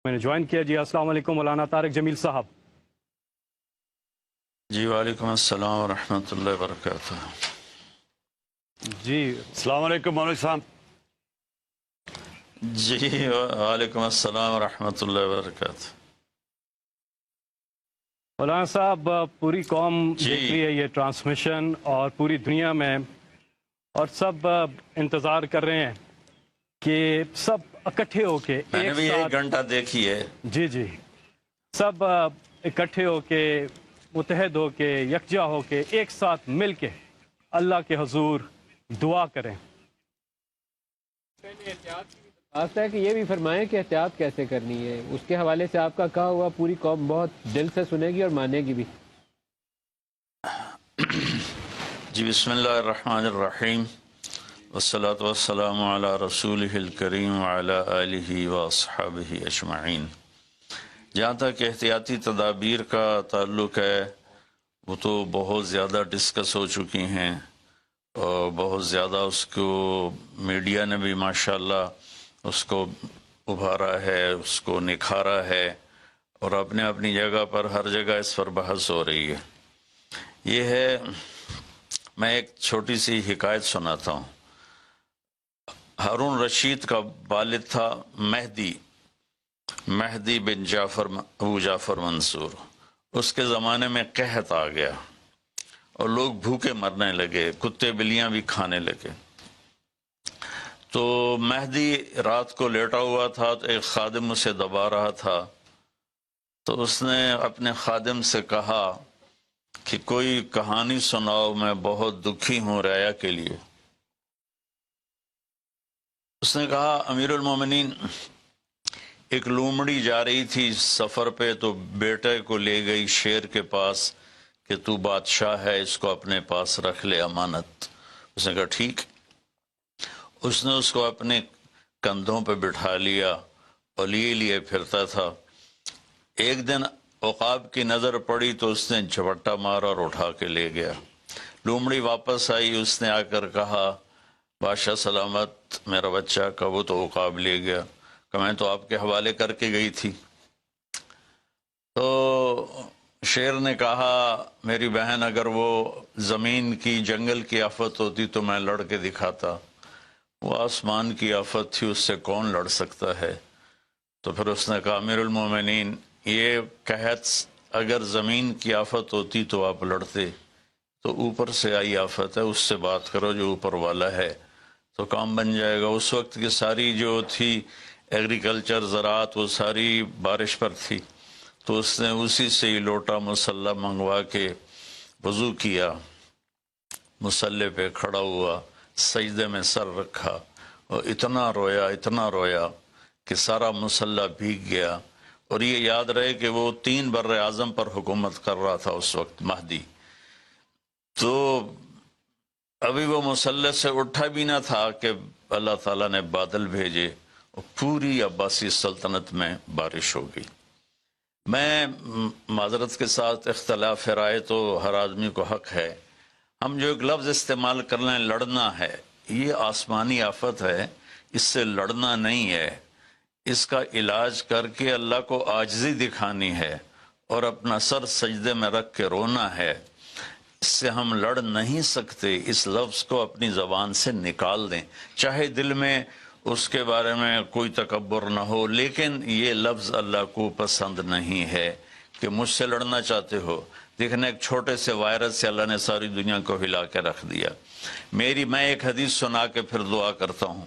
میں نے جوائن کیا جی۔ السلام علیکم مولانا طارق جمیل صاحب۔ جی وعلیکم السلام ورحمۃ اللہ وبرکاتہ۔ جی السلام علیکم مولوی صاحب۔ جی وعلیکم السلام ورحمۃ اللہ وبرکاتہ۔ مولانا صاحب، پوری قوم جی دیکھ رہی ہے یہ ٹرانسمیشن، اور پوری دنیا میں، اور سب انتظار کر رہے ہیں کہ سب اکٹھے ہو کے میں نے ایک بھی ایک ساتھ، گھنٹہ دیکھی ہے۔ جی جی، سب اکٹھے ہو کے، متحد ہو کے، یکجا ہو کے، ایک ساتھ مل کے اللہ کے حضور دعا کریں۔ خاص ہے کہ یہ بھی فرمائیں کہ احتیاط کیسے کرنی ہے، اس کے حوالے سے آپ کا کہا ہوا پوری قوم بہت دل سے سنے گی اور مانے گی بھی۔ جی بسم اللہ الرحمن الرحیم، والصلاة والسلام علی رسولہ الکریم وعلی آلہ واصحابہ اجمعین۔ جہاں تک احتیاطی تدابیر کا تعلق ہے، وہ تو بہت زیادہ ڈسکس ہو چکی ہیں، اور بہت زیادہ اس کو میڈیا نے بھی ماشاءاللہ اس کو ابھارا ہے، اس کو نکھارا ہے، اور اپنے اپنی جگہ پر ہر جگہ اس پر بحث ہو رہی ہے۔ یہ ہے، میں ایک چھوٹی سی حکایت سناتا ہوں۔ ہارون رشید کا والد تھا مہدی بن ابو جعفر منصور۔ اس کے زمانے میں قحط آ گیا اور لوگ بھوکے مرنے لگے، کتے بلیاں بھی کھانے لگے۔ تو مہدی رات کو لیٹا ہوا تھا، تو ایک خادم اسے دبا رہا تھا، تو اس نے اپنے خادم سے کہا کہ کوئی کہانی سناؤ، میں بہت دکھی ہوں رعایا کے لیے۔ اس نے کہا امیر المومنین، ایک لومڑی جا رہی تھی سفر پہ، تو بیٹے کو لے گئی شیر کے پاس کہ تو بادشاہ ہے، اس کو اپنے پاس رکھ لے امانت۔ اس نے کہا ٹھیک۔ اس نے اس کو اپنے کندھوں پہ بٹھا لیا اور لیے پھرتا تھا۔ ایک دن عقاب کی نظر پڑی تو اس نے جھپٹا مارا اور اٹھا کے لے گیا۔ لومڑی واپس آئی، اس نے آ کر کہا بادشاہ سلامت، میرا بچہ کا وہ تو عقاب لے گیا، کہ میں تو آپ کے حوالے کر کے گئی تھی۔ تو شیر نے کہا میری بہن، اگر وہ زمین کی جنگل کی آفت ہوتی تو میں لڑ کے دکھاتا، وہ آسمان کی آفت تھی، اس سے کون لڑ سکتا ہے؟ تو پھر اس نے کہا امیر المومنین، یہ قحط اگر زمین کی آفت ہوتی تو آپ لڑتے، تو اوپر سے آئی آفت ہے، اس سے بات کرو جو اوپر والا ہے، تو کام بن جائے گا۔ اس وقت کی ساری جو تھی ایگریکلچر، زراعت، وہ ساری بارش پر تھی، تو اس نے اسی سے ہی لوٹا مسلح منگوا کے وضو کیا، مسلح پہ کھڑا ہوا، سجدے میں سر رکھا، اور اتنا رویا کہ سارا مسلح بھیگ گیا۔ اور یہ یاد رہے کہ وہ 3 بر اعظم پر حکومت کر رہا تھا اس وقت مہدی۔ تو ابھی وہ مسلح سے اٹھا بھی نہ تھا کہ اللہ تعالیٰ نے بادل بھیجے اور پوری عباسی سلطنت میں بارش ہو گئی۔ میں معذرت کے ساتھ، اختلاف رائے تو ہر آدمی کو حق ہے، ہم جو ایک لفظ استعمال کر لیں لڑنا ہے، یہ آسمانی آفت ہے، اس سے لڑنا نہیں ہے، اس کا علاج کر کے اللہ کو عاجزی دکھانی ہے اور اپنا سر سجدے میں رکھ کے رونا ہے۔ اس سے ہم لڑ نہیں سکتے، اس لفظ کو اپنی زبان سے نکال دیں، چاہے دل میں اس کے بارے میں کوئی تکبر نہ ہو، لیکن یہ لفظ اللہ کو پسند نہیں ہے کہ مجھ سے لڑنا چاہتے ہو۔ دیکھنا، ایک چھوٹے سے وائرس سے اللہ نے ساری دنیا کو ہلا کے رکھ دیا۔ میں ایک حدیث سنا کے پھر دعا کرتا ہوں۔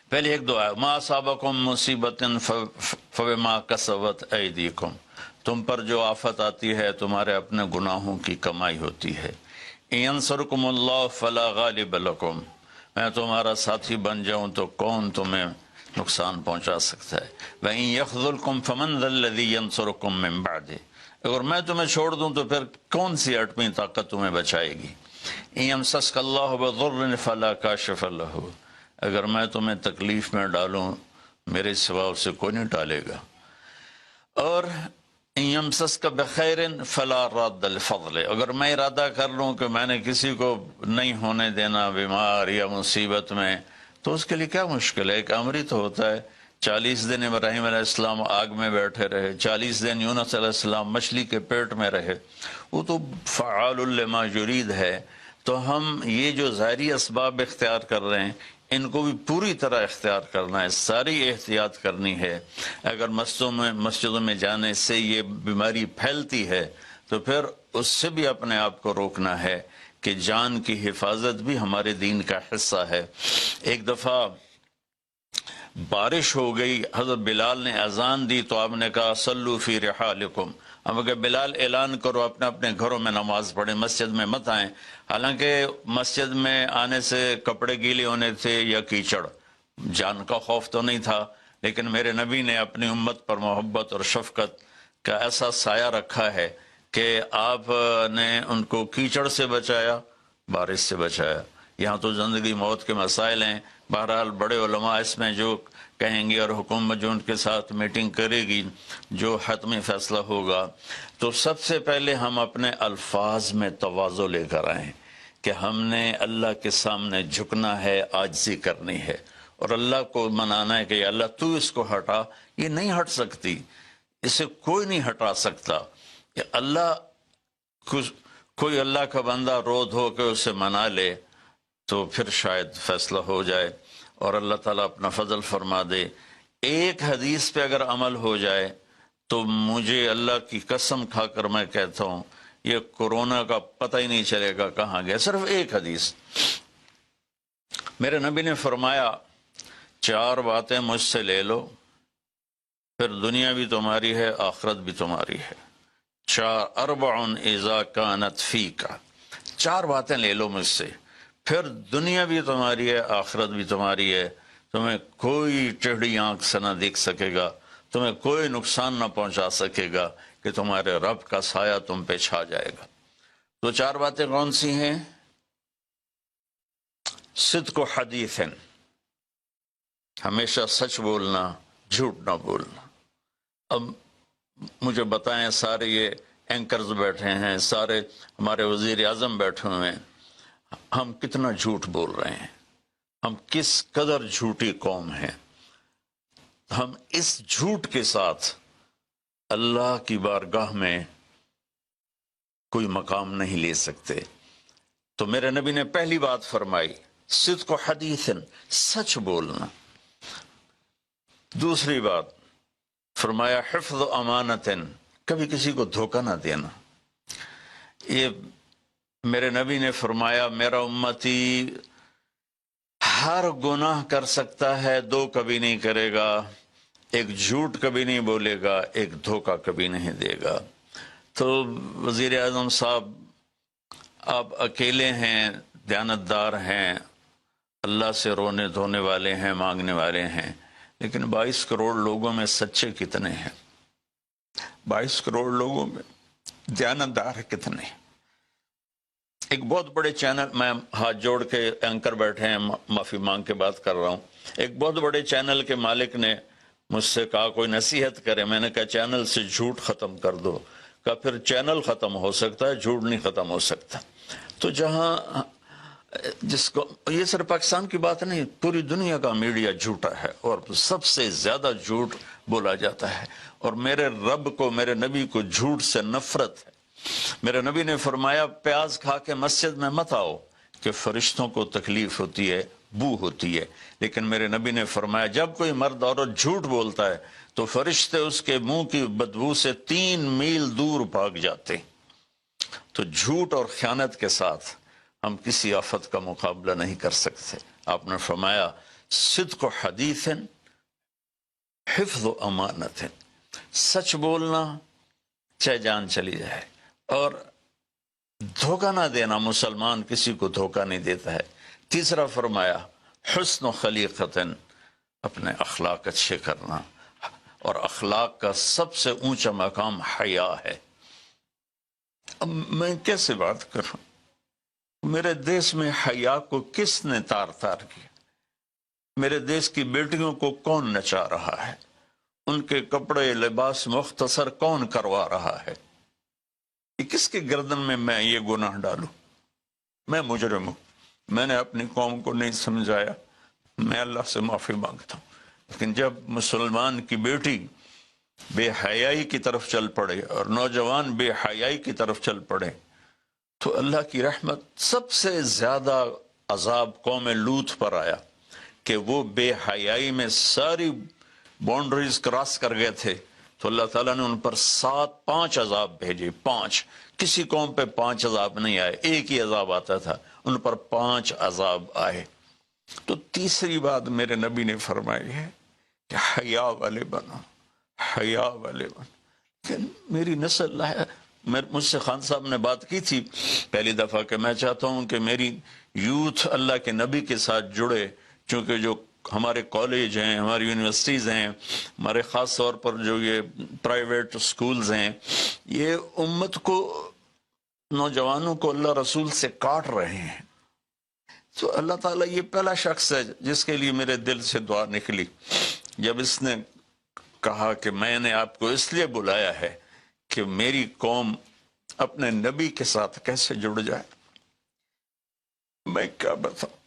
پہلے ایک دعا ہے، ما اصابکم مصیبت فبما کسبت ایدیکم، تم پر جو آفت آتی ہے تمہارے اپنے گناہوں کی کمائی ہوتی ہے۔ ان ینصرکم اللہ فلا غالب لکم، میں تمہارا ساتھی بن جاؤں تو کون تمہیں نقصان پہنچا سکتا ہے۔ وَإِن يَخْذُلْكُمْ فَمَنْ ذَا الَّذِي يَنصُرُكُمْ مِنْ بَعْدِهِ، اگر میں تمہیں چھوڑ دوں تو پھر کون سی اٹمی طاقت تمہیں بچائے گی۔ إِن يَمْسَسْكَ اللَّهُ بِضُرٍّ فَلَا كَاشِفَ لَهُ، اگر میں تمہیں تکلیف میں ڈالوں میرے سوا اسے کوئی نہیں ڈالے گا۔ اور إِن يَمْسَسْكَ بِخَيْرٍ فَلَا رَادَّ لِفَضْلِهِ، اگر میں ارادہ کر لوں کہ میں نے کسی کو نہیں ہونے دینا بیمار یا مصیبت میں، تو اس کے لیے کیا مشکل ہے؟ ایک امر ہی تو ہوتا ہے 40 دن ابراہیم علیہ السلام آگ میں بیٹھے رہے، 40 دن یونس علیہ السلام مچھلی کے پیٹ میں رہے، وہ تو فعال لما یرید ہے۔ تو ہم یہ جو ظاہری اسباب اختیار کر رہے ہیں ان کو بھی پوری طرح اختیار کرنا ہے، ساری احتیاط کرنی ہے۔ اگر مسجدوں میں جانے سے یہ بیماری پھیلتی ہے تو پھر اس سے بھی اپنے آپ کو روکنا ہے کہ جان کی حفاظت بھی ہمارے دین کا حصہ ہے۔ ایک دفعہ بارش ہو گئی، حضرت بلال نے اذان دی تو آپ نے کہا صلو فی رحالکم، اب اگر بلال اعلان کرو اپنے اپنے گھروں میں نماز پڑھیں، مسجد میں مت آئیں۔ حالانکہ مسجد میں آنے سے کپڑے گیلے ہونے تھے یا کیچڑ، جان کا خوف تو نہیں تھا، لیکن میرے نبی نے اپنی امت پر محبت اور شفقت کا ایسا سایہ رکھا ہے کہ آپ نے ان کو کیچڑ سے بچایا، بارش سے بچایا۔ یہاں تو زندگی موت کے مسائل ہیں، بہرحال بڑے علماء اس میں جو کہیں گے اور حکومت جو ان کے ساتھ میٹنگ کرے گی، جو حتمی فیصلہ ہوگا، تو سب سے پہلے ہم اپنے الفاظ میں تواضع لے کر آئیں کہ ہم نے اللہ کے سامنے جھکنا ہے، عاجزی کرنی ہے اور اللہ کو منانا ہے کہ یا اللہ تو اس کو ہٹا، یہ نہیں ہٹ سکتی، اسے کوئی نہیں ہٹا سکتا۔ کہ اللہ کوئی اللہ کا بندہ رو دھو کے اسے منا لے تو پھر شاید فیصلہ ہو جائے اور اللہ تعالیٰ اپنا فضل فرما دے۔ ایک حدیث پہ اگر عمل ہو جائے تو مجھے اللہ کی قسم کھا کر میں کہتا ہوں یہ کورونا کا پتہ ہی نہیں چلے گا کہاں گیا۔ صرف ایک حدیث، میرے نبی نے فرمایا 4 باتیں مجھ سے لے لو پھر دنیا بھی تمہاری ہے، آخرت بھی تمہاری ہے۔ 4 اذا کانت فیک، 4 باتیں لے لو مجھ سے، پھر دنیا بھی تمہاری ہے، آخرت بھی تمہاری ہے، تمہیں کوئی ٹیڑھی آنکھ سے نہ دیکھ سکے گا، تمہیں کوئی نقصان نہ پہنچا سکے گا کہ تمہارے رب کا سایہ تم پہ چھا جائے گا۔ تو 4 باتیں کون سی ہیں؟ صدق و حدیث، ہمیشہ سچ بولنا، جھوٹ نہ بولنا۔ اب مجھے بتائیں، سارے یہ اینکرز بیٹھے ہیں، سارے ہمارے وزیر اعظم بیٹھے ہوئے ہیں، ہم کتنا جھوٹ بول رہے ہیں، ہم کس قدر جھوٹی قوم ہیں۔ ہم اس جھوٹ کے ساتھ اللہ کی بارگاہ میں کوئی مقام نہیں لے سکتے۔ تو میرے نبی نے پہلی بات فرمائی صدق و حدیث، سچ بولنا۔ دوسری بات فرمایا حفظ و امانت، کبھی کسی کو دھوکہ نہ دینا۔ یہ میرے نبی نے فرمایا میرا امتی ہر گناہ کر سکتا ہے، 2 کبھی نہیں کرے گا، ایک جھوٹ کبھی نہیں بولے گا، ایک دھوکہ کبھی نہیں دے گا۔ تو وزیر اعظم صاحب آپ اکیلے ہیں، دیانتدار ہیں، اللہ سے رونے دھونے والے ہیں، مانگنے والے ہیں، لیکن 22 کروڑ لوگوں میں سچے کتنے ہیں؟ 22 کروڑ لوگوں میں دیانتدار کتنے ہیں؟ ایک بہت بڑے چینل، میں ہاتھ جوڑ کے اینکر بیٹھے ہیں، معافی مانگ کے بات کر رہا ہوں، ایک بہت بڑے چینل کے مالک نے مجھ سے کہا کوئی نصیحت کرے، میں نے کہا چینل سے جھوٹ ختم کر دو۔ کہا پھر چینل ختم ہو سکتا ہے، جھوٹ نہیں ختم ہو سکتا۔ تو جہاں جس کو، یہ صرف پاکستان کی بات نہیں، پوری دنیا کا میڈیا جھوٹا ہے اور سب سے زیادہ جھوٹ بولا جاتا ہے، اور میرے رب کو، میرے نبی کو جھوٹ سے نفرت ہے۔ میرے نبی نے فرمایا پیاز کھا کے مسجد میں مت آؤ کہ فرشتوں کو تکلیف ہوتی ہے، بو ہوتی ہے، لیکن میرے نبی نے فرمایا جب کوئی مرد عورت جھوٹ بولتا ہے تو فرشتے اس کے منہ کی بدبو سے 3 میل دور بھاگ جاتے۔ تو جھوٹ اور خیانت کے ساتھ ہم کسی آفت کا مقابلہ نہیں کر سکتے۔ آپ نے فرمایا صدق و حدیث، حفظ و امانت، سچ بولنا چاہے جان چلی جائے، اور دھوکہ نہ دینا، مسلمان کسی کو دھوکہ نہیں دیتا ہے۔ تیسرا فرمایا حسن و خلیقت، اپنے اخلاق اچھے کرنا، اور اخلاق کا سب سے اونچا مقام حیا ہے۔ اب میں کیسے بات کروں؟ میرے دیش میں حیا کو کس نے تار تار کیا؟ میرے دیش کی بیٹیوں کو کون نچا رہا ہے؟ ان کے کپڑے لباس مختصر کون کروا رہا ہے؟ یہ کس کے گردن میں یہ گناہ ڈالوں؟ میں مجرم ہوں، میں نے اپنی قوم کو نہیں سمجھایا، میں اللہ سے معافی مانگتا ہوں۔ لیکن جب مسلمان کی بیٹی بے حیائی کی طرف چل پڑے اور نوجوان بے حیائی کی طرف چل پڑے تو اللہ کی رحمت سب سے زیادہ عذاب قوم لوط پر آیا کہ وہ بے حیائی میں ساری باؤنڈریز کراس کر گئے تھے، تو اللہ تعالیٰ نے ان پر 5 عذاب بھیجے. 5 کسی قوم پہ 5 عذاب نہیں آئے، ایک ہی عذاب آتا تھا، ان پر 5 عذاب آئے. تو تیسری بات میرے نبی نے فرمائی ہے کہ حیا والے بنو، حیا والے بنو. کہ میری نسل ہے، مجھ سے خان صاحب نے بات کی تھی پہلی دفعہ کہ میں چاہتا ہوں کہ میری یوتھ اللہ کے نبی کے ساتھ جڑے، چونکہ جو ہمارے کالج ہیں، ہماری یونیورسٹیز ہیں، ہمارے خاص طور پر جو یہ پرائیویٹ سکولز ہیں، یہ امت کو، نوجوانوں کو اللہ رسول سے کاٹ رہے ہیں. تو اللہ تعالیٰ یہ پہلا شخص ہے جس کے لیے میرے دل سے دعا نکلی جب اس نے کہا کہ میں نے آپ کو اس لیے بلایا ہے کہ میری قوم اپنے نبی کے ساتھ کیسے جڑ جائے. میں کیا بتاؤں،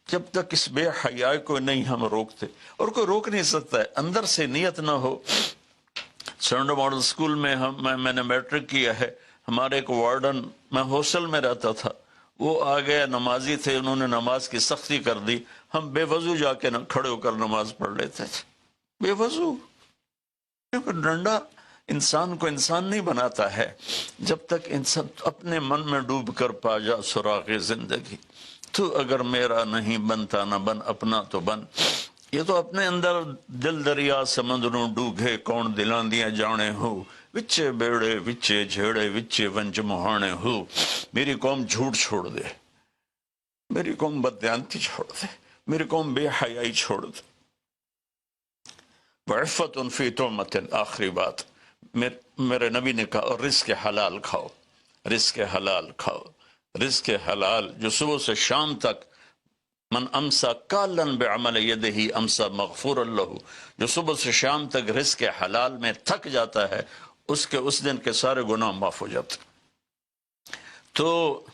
جب تک اس بے حیائی کو نہیں ہم روکتے، اور کوئی روک نہیں سکتا ہے، اندر سے نیت نہ ہو. سرنڈو ماڈل سکول میں میں نے میٹرک کیا ہے، ہمارے ایک وارڈن، میں ہاسٹل میں رہتا تھا، وہ آ گیا، نمازی تھے، انہوں نے نماز کی سختی کر دی، ہم بے وضو جا کے کھڑے ہو کر نماز پڑھ لیتے تھے، بے وضو. کیونکہ ڈنڈا انسان کو انسان نہیں بناتا ہے جب تک انسان اپنے من میں ڈوب کر پا جا سراغ زندگی. تو اگر میرا نہیں بنتا نہ بن، اپنا تو بن. یہ تو اپنے اندر دل دریا سمندروں ڈوگے کون دلاں دیاں جانے ہو، وچے بیڑے وچے جھیڑے وچے ونج مہانے ہو. میری قوم جھوٹ چھوڑ دے، میری قوم بددیانتی چھوڑ دے، میری قوم بے حیائی چھوڑ دے. وعفت فی تہمت، آخری بات میرے نبی نے کہا، اور رزق حلال کھاؤ، رزق حلال کھاؤ. رزق حلال جو صبح سے شام تک، من امسا کالن بعمل یدہ امسا مغفور اللہ، جو صبح سے شام تک رزق حلال میں تھک جاتا ہے اس کے اس دن کے سارے گناہ معاف ہو جاتے. تو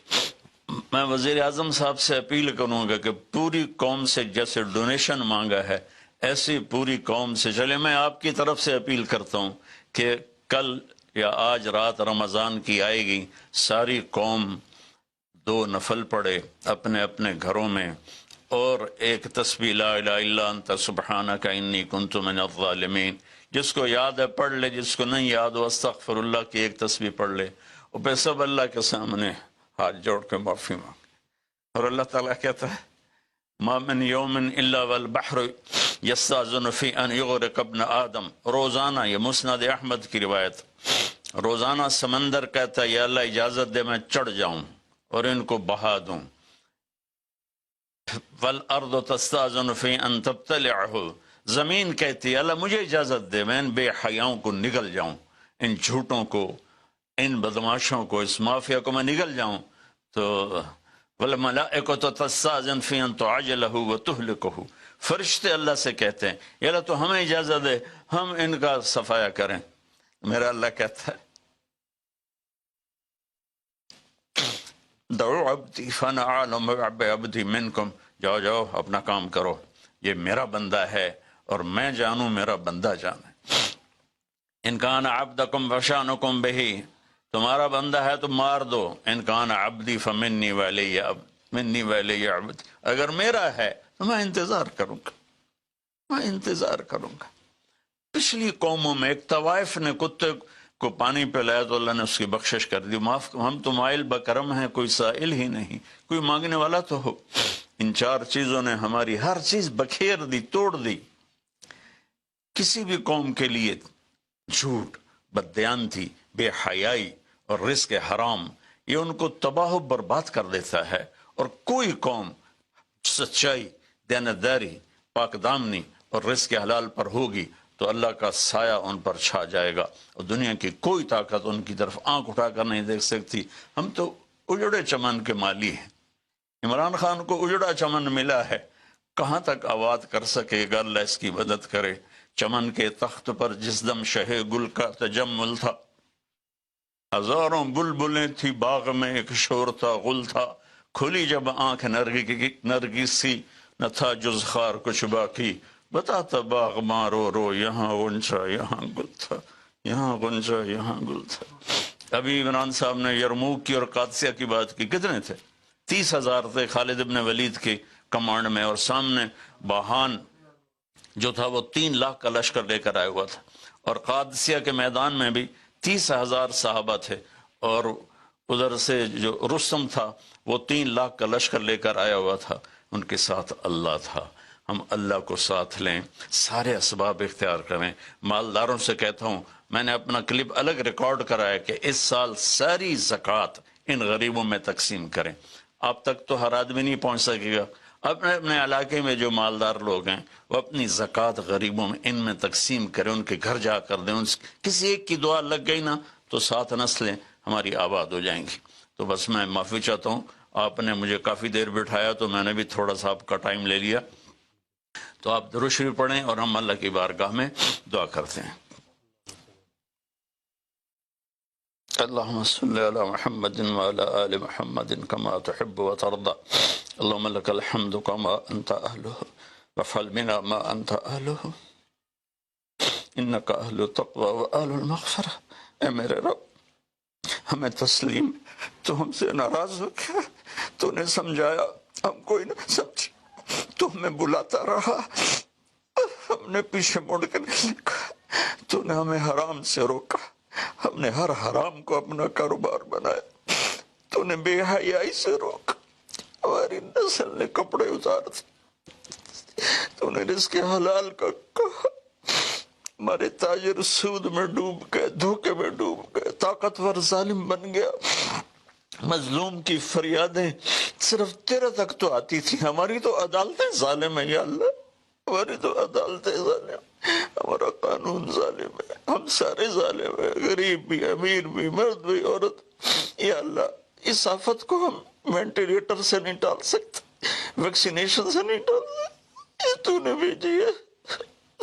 میں وزیر اعظم صاحب سے اپیل کروں گا کہ پوری قوم سے جیسے ڈونیشن مانگا ہے ایسی پوری قوم سے چلے. میں آپ کی طرف سے اپیل کرتا ہوں کہ کل یا آج رات رمضان کی آئے گی، ساری قوم 2 نفل پڑھے اپنے اپنے گھروں میں، اور ایک تسبیح لا الہ الا انت سبحانک انی کنت من الظالمین. جس کو یاد ہے پڑھ لے، جس کو نہیں یاد ہو استغفر اللہ کی ایک تسبیح پڑھ لے، اور پھر سب اللہ کے سامنے ہاتھ جوڑ کے معافی مانگ. اور اللہ تعالیٰ کہتا ہے ما من یوم الا والبحر یستاذن فی ان یغرق ابن آدم. روزانہ، یہ مسند احمد کی روایت، روزانہ سمندر کہتا ہے یا اللہ اجازت دے میں چڑھ جاؤں اور ان کو بہا دوں. والارض تستاذن فی ان تبتلعہ، زمین کہتی ہے اللہ مجھے اجازت دے میں ان بے حیاؤں کو نگل جاؤں، ان جھوٹوں کو، ان بدماشوں کو، اس مافیا کو میں نگل جاؤں. تو والملائکۃ تستاذن فی ان تعجلہ وتہلکہ، فرشتے اللہ سے کہتے ہیں یا اللہ تو ہمیں اجازت دے ہم ان کا صفایا کریں. میرا اللہ کہتا ہے دعو عبدی فانا اعلم بعبدی منکم، جاؤ جاؤ اپنا کام کرو، یہ میرا بندہ ہے اور میں جانوں میرا بندہ جانے. ان کان عبدکم فشانکم بہی، تمہارا بندہ ہے تو مار دو. ان کان عبدی فمنی ولی عبد، منی ولی عبد، اگر میرا ہے تو میں انتظار کروں گا، میں انتظار کروں گا. پچھلی قوموں میں ایک طوائف نے کتے کو پانی پلایا تو اللہ نے اس کی بخشش کر دی، معاف. ہم تو مائل بکرم ہیں، کوئی سائل ہی نہیں، کوئی مانگنے والا تو ہو. ان 4 چیزوں نے ہماری ہر چیز بکھیر دی، توڑ دی. کسی بھی قوم کے لیے جھوٹ، بددیانتی، بے حیائی اور رزق حرام یہ ان کو تباہ و برباد کر دیتا ہے. اور کوئی قوم سچائی، دیانتداری، پاک دامنی اور رزق حلال پر ہوگی تو اللہ کا سایہ ان پر چھا جائے گا، اور دنیا کی کوئی طاقت ان کی طرف آنکھ اٹھا کر نہیں دیکھ سکتی. ہم تو اجڑے چمن کے مالی ہیں. عمران خان کو اجڑا چمن ملا ہے، کہاں تک آباد کر سکے گا، اللہ اس کی مدد کرے. چمن کے تخت پر جس دم شہ گل کا تجمل تھا، ہزاروں بلبلیں تھی باغ میں، ایک شور تھا، غل تھا. کھلی جب آنکھ نرگس سی، نہ تھا جز خار کچھ باقی. بتاتا باغ مارو رو، یہاں غنچہ یہاں گل تھا، یہاں غنچہ یہاں گل تھا۔ ابھی عمران صاحب نے یرموک کی اور قادسیہ کی بات کی، کتنے تھے؟ 30,000 تھے خالد ابن ولید کی کمانڈ میں، اور سامنے باہان جو تھا وہ 3 لاکھ کا لشکر لے کر آیا ہوا تھا، اور قادسیہ کے میدان میں بھی 30,000 صحابہ تھے، اور ادھر سے جو رستم تھا وہ 3 لاکھ کا لشکر لے کر آیا ہوا تھا، ان کے ساتھ اللہ تھا۔ ہم اللہ کو ساتھ لیں، سارے اسباب اختیار کریں۔ مالداروں سے کہتا ہوں، میں نے اپنا کلپ الگ ریکارڈ کرا ہے کہ اس سال ساری زکوٰۃ ان غریبوں میں تقسیم کریں۔ آپ تک تو ہر آدمی نہیں پہنچ سکے گا، اپنے اپنے علاقے میں جو مالدار لوگ ہیں وہ اپنی زکوٰۃ غریبوں میں ان میں تقسیم کریں، ان کے گھر جا کر دیں۔ کسی ایک کی دعا لگ گئی نا تو 7 نسلیں ہماری آباد ہو جائیں گی۔ تو بس میں معافی چاہتا ہوں، آپ نے مجھے کافی دیر بٹھایا تو میں نے بھی تھوڑا سا آپ کا ٹائم لے لیا، تو آپ درود شریف پڑھیں اور ہم اللہ کی بارگاہ میں دعا کرتے ہیں۔ اللهم صل على محمد وعلى آل محمد كما تحب وترضى اللهم لك الحمد كما أنت أهله وافعل بنا ما أنت أهله إنك أهل التقوى وأهل المغفرة۔ اے میرے رب، ہمیں تسلیم، تو ہم سے ناراض ہو گیا، تو نے سمجھایا ہم کوئی نہ سمجھ، تو ہمیں بلاتا رہا، ہم نے پیچھے مڑ کے نہیں دیکھا، تو نے ہمیں حرام سے روکا، ہم نے ہر حرام کو اپنا کاروبار بنایا، تو نے بے حیائی سے روکا، ہماری نسل نے کپڑے اتار دیے، تو نے رزق حلال کا کہا، ہمارے تاجر سود میں ڈوب گئے، دھوکے میں ڈوب گئے، طاقتور ظالم بن گیا، مظلوم کی فریادیں صرف تیرے تک تو آتی تھی، ہماری تو عدالتیں ظالم ہیں یا اللہ، ہماری تو عدالتیں ظالم، ہمارا قانون ظالم ہے، ہم سارے ظالم ہیں، غریب بھی، امیر بھی، مرد بھی، عورت۔ یا اللہ، اس آفت کو ہم وینٹیلیٹر سے نہیں ٹال سکتے، ویکسینیشن سے نہیں ٹال سکتے، یہ تو نے بھیجی ہے،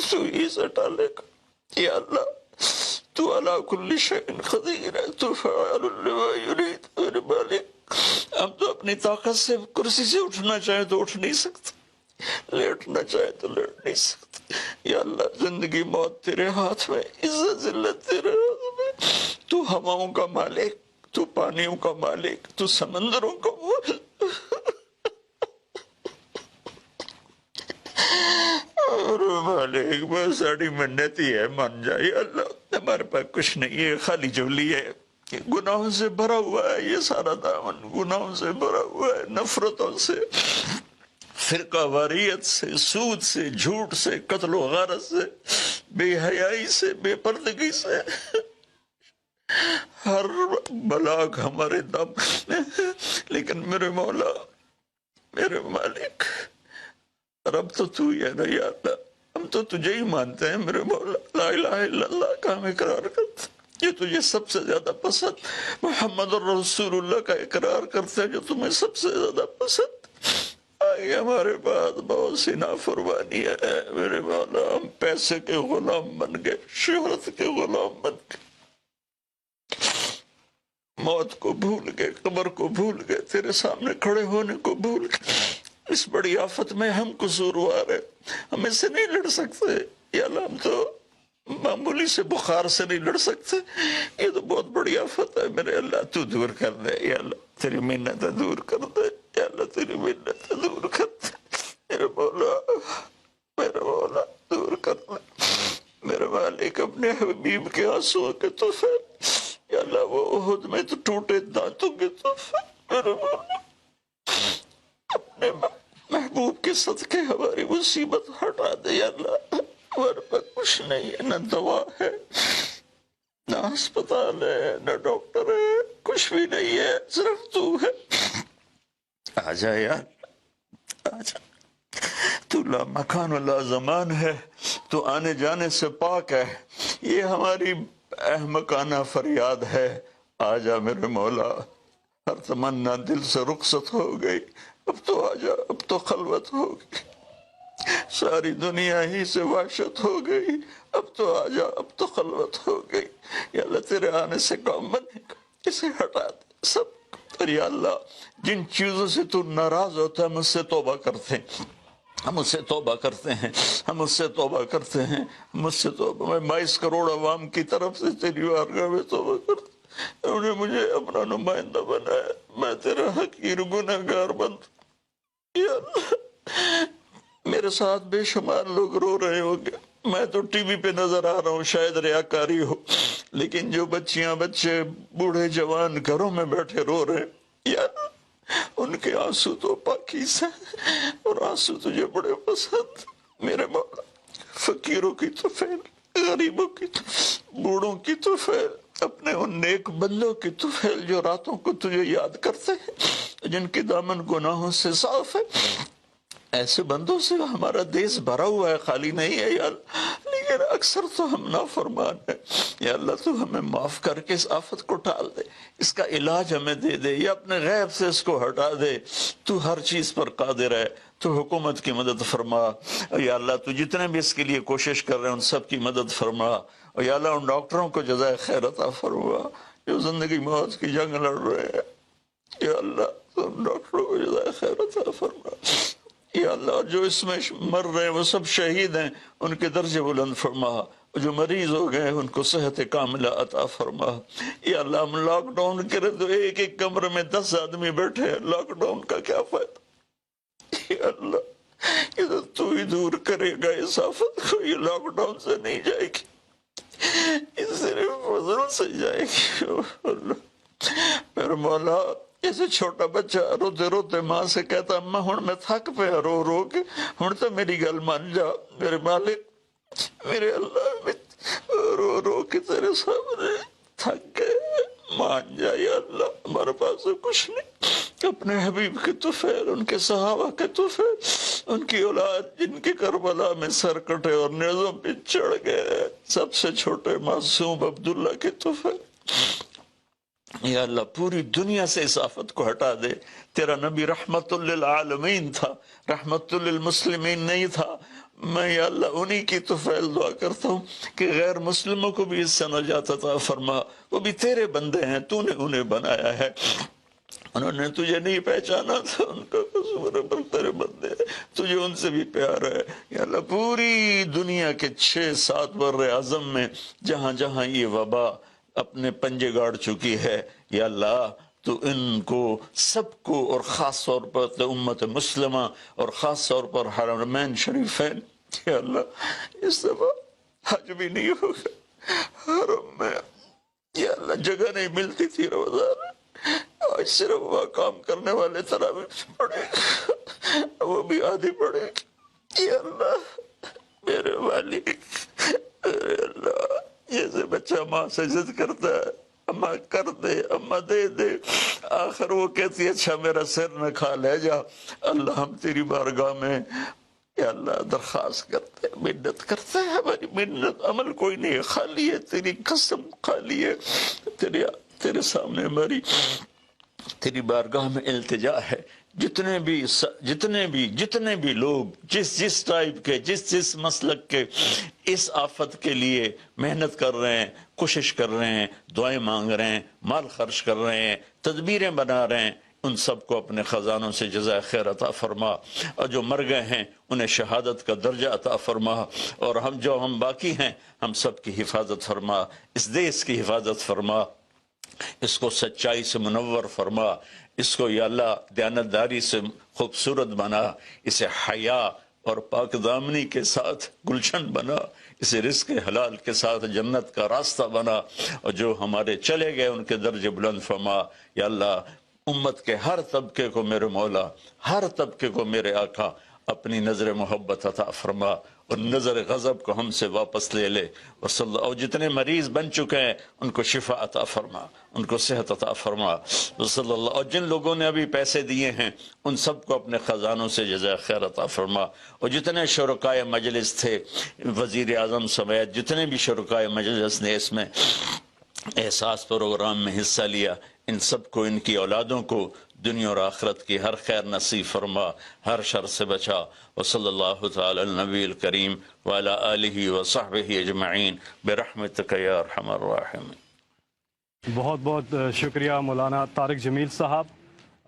تو ہی سے ٹالے گا۔ یا اللہ، تو علی کل شیء قدیر ہے، تو فعال لما یرید۔ میرے مالک، ہم تو اپنی طاقت سے کرسی سے اٹھنا چاہیں تو اٹھ نہیں سکتے، لیٹنا چاہے تو لیٹ نہیں سکتے۔ یا اللہ، زندگی موت تیرے ہاتھ میں، عزت ذلت تیرے ہاتھ میں، تو ہواؤں کا مالک، تو پانیوں کا مالک، تو سمندروں کا مالک۔ اور مالک، بہت ساری منت ہی ہے، مان جائے اللہ، ہمارے پاس کچھ نہیں ہے، خالی جولی ہے، گناہوں سے بھرا ہوا ہے، یہ سارا دامن گناہوں سے بھرا ہوا ہے، نفرتوں سے، فرقہ واریت سے، سود سے، جھوٹ سے، قتل و غارت سے، بے حیائی سے، بے پردگی سے، ہر بلاغ ہمارے دم، لیکن میرے مولا، میرے مالک، رب تو تو ہی ہے نا یا اللہ، ہم تو تجھے ہی مانتے ہیں میرے مولا، لا الہ الا اللہ کا ہم اقرار کرتے ہیں، یہ تجھے سب سے زیادہ پسند، محمد رسول اللہ کا اقرار کرتے ہیں جو تمہیں سب سے زیادہ پسند۔ آئی ہمارے پاس بہت سی نافرمانی ہے میرے مولا، ہم پیسے کے غلام بن گئے، شہرت کے غلام بن گئے، موت کو بھول گئے، قبر کو بھول گئے، تیرے سامنے کھڑے ہونے کو بھول گئے۔ اس بڑی آفت میں ہم قصوروار ہیں، ہم اس سے نہیں لڑ سکتے یا اللہ، ہم تو معمولی سے بخار سے نہیں لڑ سکتے، یہ تو بہت بڑی آفت ہے میرے اللہ، تو دور کر دے یا اللہ، تیری منتیں دور کر دے یا اللہ، تیری منتیں دور کر دے میرے مولا، میرے مولا، دور کر دے میرے مالک، اپنے حبیب کے آنسوں کے تحفے یا اللہ، وہ احد میں تو ٹوٹے دانتوں کے تحفے میرے مولا، اپنے محبوب کے صدقے ہماری مصیبت ہٹا دے یا اللہ، ہمارے پاس کچھ نہیں ہے، نہ دوا ہے، نہ ہسپتال ہے، نہ ڈاکٹر ہے، کچھ بھی نہیں ہے، صرف تو ہے۔ آ جا یار، آ جا، تو لا مکان ولا زمان ہے، تو آنے جانے سے پاک ہے، یہ ہماری احمقانہ فریاد ہے، آ جا میرے مولا، ہر تمنا دل سے رخصت ہو گئی، اب تو آ جا، اب تو خلوت ہو گئی، ساری دنیا ہی سے وحشت ہو گئی، اب تو آ جا، اب تو خلوت ہو گئی یا اللہ، تیرے آنے سے کام بنے گا، اسے ہٹا دے سب، اور یا اللہ، جن چیزوں سے تو ناراض ہوتا ہے مجھ سے توبہ کرتے ہیں، ہم اس سے توبہ کرتے ہیں، ہم اس سے توبہ کرتے ہیں، ہم اس سے توبہ، میں 22 کروڑ عوام کی طرف سے تیری بارگاہ میں توبہ کرتا ہوں، انہوں نے مجھے اپنا نمائندہ بنایا، میں تیرا حقیر گنہگار بند، یا اللہ میرے ساتھ بے شمار لوگ رو رہے ہوں گے، میں تو ٹی وی پہ نظر آ رہا ہوں، شاید ریاکاری ہو، لیکن جو بچیاں بچے بوڑھے جوان گھروں میں بیٹھے رو رہے ہیں، یا اللہ ان کے آنسو تو پاکیز ہیں اور آنسو تجھے بڑے پسند، میرے مولا فقیروں کی تو فیل، غریبوں کی تو، بوڑھوں کی تو فیل، اپنے ان نیک بندوں کی تو فیل جو راتوں کو تجھے یاد کرتے ہیں، جن کے دامن گناہوں سے صاف ہے، ایسے بندوں سے ہمارا دیس بھرا ہوا ہے، خالی نہیں ہے یا اللہ، لیکن اکثر تو ہم نافرمان ہیں، یا اللہ تو ہمیں معاف کر کے اس آفت کو ٹال دے، اس کا علاج ہمیں دے دے، یا اپنے غیب سے اس کو ہٹا دے، تو ہر چیز پر قادر ہے، تو حکومت کی مدد فرما، یا اللہ تو جتنے بھی اس کے لیے کوشش کر رہے ہیں ان سب کی مدد فرما، اور یا اللہ ان ڈاکٹروں کو جزائے خیر عطا فرما جو زندگی موت کی جنگ لڑ رہے ہیں، یا اللہ تو ان ڈاکٹروں کو جزائے خیر عطا فرما، یا اللہ جو اس میں مر رہے ہیں وہ سب شہید ہیں، ان کے درجے بلند فرما، جو مریض ہو گئے ان کو صحت کاملہ عطا فرما، یا اللہ ہم لاک ڈاؤن کرے تو ایک ایک کمرے میں 10 آدمی بیٹھے ہیں، لاک ڈاؤن کا کیا فائدہ، یا اللہ یہ تو ہی دور کرے گا اس آفت کو، یہ لاک ڈاؤن سے نہیں جائے گی، یہ صرف فضل سے جائے گی، اللہ میرے مولا جیسے چھوٹا بچہ روتے روتے ماں سے کہتا اماں ہن میں تھک پیا رو رو کے، ہن تو میری گل مان جا میرے مالک، میرے اللہ میں رو رو کے تیرے سامنے تھک گئے، مان جا یا اللہ، ہمارے پاس تو کچھ نہیں، اپنے حبیب کے طفیل، ان کے صحابہ کے طفیل، ان کی اولاد جن کے کربلا میں سر کٹے اور نیزوں پہ چڑھ گئے، سب سے چھوٹے معصوم عبداللہ کے طفیل، یا اللہ پوری دنیا سے اس آفت کو ہٹا دے، تیرا نبی رحمت للعالمین تھا، رحمت للمسلمین نہیں تھا، میں یا اللہ انہی کی طفیل دعا کرتا ہوں کہ غیر مسلموں کو بھی اس سے نجات عطا فرما، وہ بھی تیرے بندے ہیں، تو نے انہیں بنایا ہے، انہوں نے تجھے نہیں پہچانا تھا، ان کا قصور ہے پر تیرے بندے ہیں، تجھے ان سے بھی پیار ہے، یا اللہ پوری دنیا کے 6-7 بر اعظم میں جہاں جہاں یہ وبا اپنے پنجے گاڑ چکی ہے، یا اللہ تو ان کو سب کو، اور خاص طور پر امت مسلمہ اور خاص طور پر حرمین شریفین، یا اللہ اس دفعہ حج بھی نہیں ہوگا حرم میں، یا اللہ جگہ نہیں ملتی تھی روزانہ، آج صرف وہ کام کرنے والے تراویح پڑھے وہ بھی آدھی پڑھے، یا اللہ میرے والد، میرے اللہ جیسے بچہ ماں سے ضد کرتا ہے اماں کر دے، اماں دے دے، آخر وہ کہتی ہے اچھا میرا سر نہ کھا لے جا، اللہ ہم تیری بارگاہ میں یا اللہ درخواست کرتے ہیں، منت کرتے ہیں، ہماری منت عمل کوئی نہیں ہے، خالی ہے تیری قسم، خالی ہے تیرے سامنے ہماری تیری بارگاہ میں التجا ہے، جتنے بھی لوگ جس ٹائپ کے جس مسلک کے اس آفت کے لیے محنت کر رہے ہیں، کوشش کر رہے ہیں، دعائیں مانگ رہے ہیں، مال خرچ کر رہے ہیں، تدبیریں بنا رہے ہیں، ان سب کو اپنے خزانوں سے جزائے خیر عطا فرما، اور جو مر گئے ہیں انہیں شہادت کا درجہ عطا فرما، اور ہم باقی ہیں ہم سب کی حفاظت فرما، اس دیس کی حفاظت فرما، اس کو سچائی سے منور فرما، اس کو یا اللہ دیانتداری سے خوبصورت بنا، اسے حیا اور پاک دامنی کے ساتھ گلشن بنا، اسے رزق حلال کے ساتھ جنت کا راستہ بنا، اور جو ہمارے چلے گئے ان کے درجے بلند فرما، یا اللہ امت کے ہر طبقے کو میرے مولا، ہر طبقے کو میرے آقا اپنی نظر محبت عطا فرما، اور نظر غضب کو ہم سے واپس لے لے، اور جتنے مریض بن چکے ہیں ان کو شفا عطا فرما، ان کو صحت عطا فرما، صلی اللہ، اور جن لوگوں نے ابھی پیسے دیے ہیں ان سب کو اپنے خزانوں سے جزائے خیر عطا فرما، اور جتنے شرکائے مجلس تھے وزیر اعظم سمیت جتنے بھی شرکائے مجلس نے اس میں احساس پروگرام میں حصہ لیا، ان سب کو، ان کی اولادوں کو دنیا اور آخرت کی ہر خیر نصیب فرما، ہر شر سے بچا، وصلی اللہ تعالی النبی الکریم وعلی آلہ وصحبہ اجمعین برحمتک یا ارحم الراحمین۔ بہت بہت شکریہ مولانا طارق جمیل صاحب،